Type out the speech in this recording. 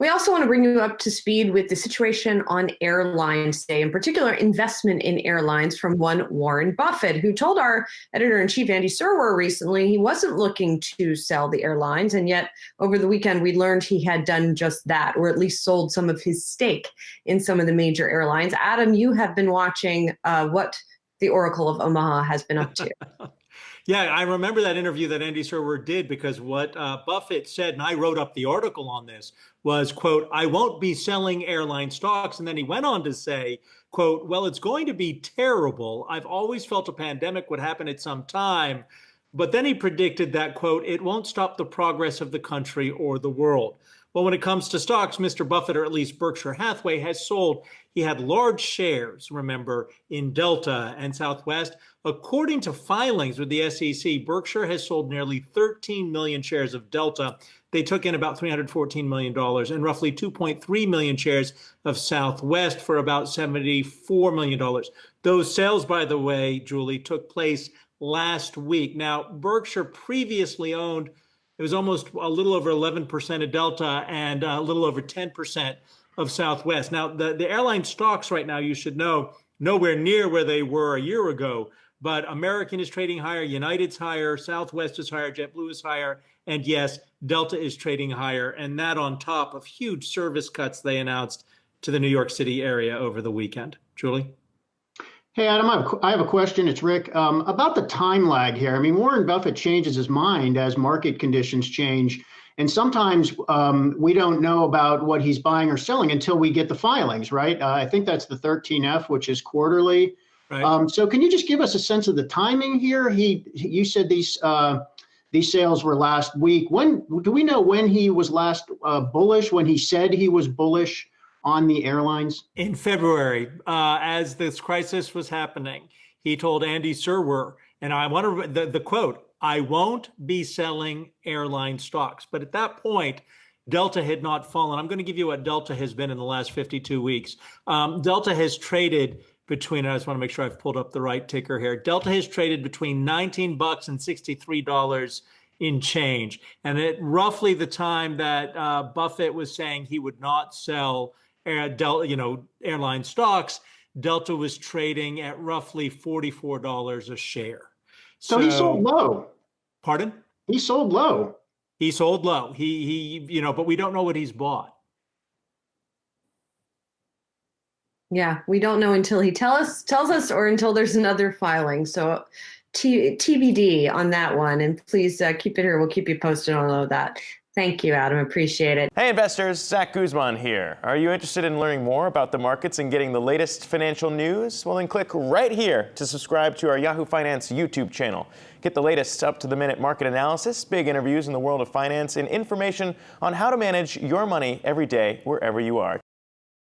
We also want to bring you up to speed with the situation on airlines today, in particular investment in airlines from one Warren Buffett, who told our editor-in-chief, Andy Serwer, recently he wasn't looking to sell the airlines. And yet over the weekend, we learned he had done just that, or at least sold some of his stake in some of the major airlines. Adam, you have been watching what the Oracle of Omaha has been up to. Yeah, I remember that interview that Andy Serwer did because what Buffett said, and I wrote up the article on this, was, quote, "I won't be selling airline stocks." And then he went on to say, quote, "Well, it's going to be terrible. I've always felt a pandemic would happen at some time." But then he predicted that, quote, "It won't stop the progress of the country or the world." Well, when it comes to stocks, Mr. Buffett, or at least Berkshire Hathaway, has sold. He had large shares, remember, in Delta and Southwest. According to filings with the SEC, Berkshire has sold nearly 13 million shares of Delta. They took in about $314 million and roughly 2.3 million shares of Southwest for about $74 million. Those sales, by the way, Julie, took place last week. Now, Berkshire previously owned, it was almost a little over 11% of Delta and a little over 10% of Southwest. Now, the airline stocks right now, you should know, nowhere near where they were a year ago. But American is trading higher, United's higher, Southwest is higher, JetBlue is higher, and yes, Delta is trading higher. And that on top of huge service cuts they announced to the New York City area over the weekend. Julie? Hey, Adam, I have a question. It's Rick. About the time lag here. I mean, Warren Buffett changes his mind as market conditions change. And sometimes we don't know about what he's buying or selling until we get the filings, right? I think that's the 13F, which is quarterly. Right. So can you just give us a sense of the timing here? You said these sales were last week. When do we know when he was last bullish, when he said he was bullish on the airlines? In February, as this crisis was happening, he told Andy Serwer, and I want to the quote, "I won't be selling airline stocks." But at that point, Delta had not fallen. I'm going to give you what Delta has been in the last 52 weeks. Delta has traded between, I just want to make sure I've pulled up the right ticker here. Delta has traded between $19 and $63 in change. And at roughly the time that Buffett was saying he would not sell airline stocks, Delta was trading at roughly $44 a share. So he sold low. Pardon? He sold low. He sold low. But we don't know what he's bought. Yeah, we don't know until he tells us or until there's another filing. So TBD on that one. And please keep it here. We'll keep you posted on all of that. Thank you, Adam. Appreciate it. Hey, investors. Zach Guzman here. Are you interested in learning more about the markets and getting the latest financial news? Well, then click right here to subscribe to our Yahoo Finance YouTube channel. Get the latest up-to-the-minute market analysis, big interviews in the world of finance, and information on how to manage your money every day wherever you are.